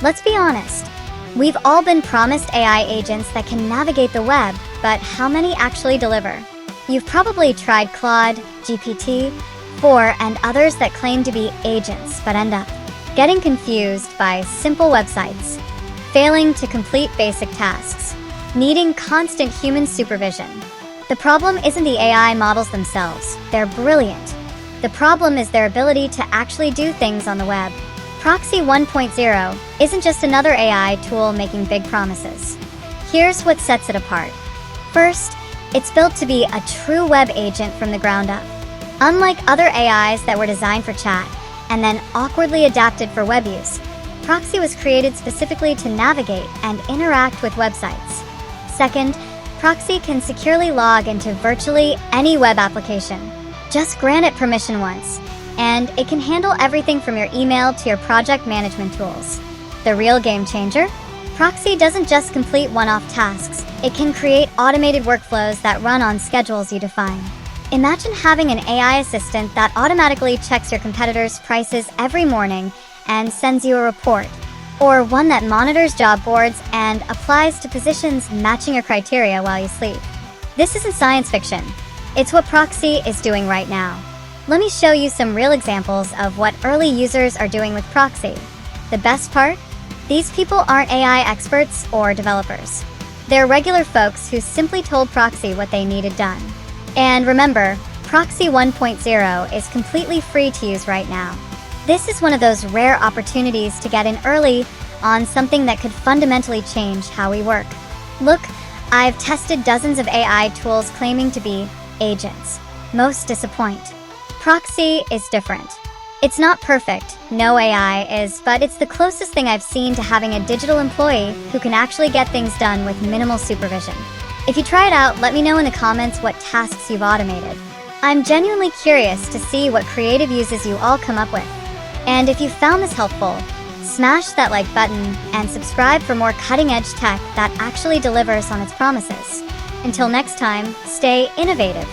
Let's be honest. We've all been promised AI agents that can navigate the web, but how many actually deliver? You've probably tried Claude, GPT-4, and others that claim to be agents but end up getting confused by simple websites, failing to complete basic tasks, needing constant human supervision. The problem isn't the AI models themselves. They're brilliant. The problem is their ability to actually do things on the web. Proxy 1.0 isn't just another AI tool making big promises. Here's what sets it apart. First, it's built to be a true web agent from the ground up. Unlike other AIs that were designed for chat and then awkwardly adapted for web use, Proxy was created specifically to navigate and interact with websites. Second, Proxy can securely log into virtually any web application. Just grant it permission once, and it can handle everything from your email to your project management tools. The real game changer? Proxy doesn't just complete one-off tasks. It can create automated workflows that run on schedules you define. Imagine having an AI assistant that automatically checks your competitors' prices every morning and sends you a report, or one that monitors job boards and applies to positions matching your criteria while you sleep. This isn't science fiction. It's what Proxy is doing right now. Let me show you some real examples of what early users are doing with Proxy. The best part? These people aren't AI experts or developers. They're regular folks who simply told Proxy what they needed done. And remember, Proxy 1.0 is completely free to use right now. This is one of those rare opportunities to get in early on something that could fundamentally change how we work. Look, I've tested dozens of AI tools claiming to be agents. Most disappoint. Proxy is different. It's not perfect, no AI is, but it's the closest thing I've seen to having a digital employee who can actually get things done with minimal supervision. If you try it out, let me know in the comments what tasks you've automated. I'm genuinely curious to see what creative uses you all come up with. And if you found this helpful, smash that like button and subscribe for more cutting-edge tech that actually delivers on its promises. Until next time, stay innovative.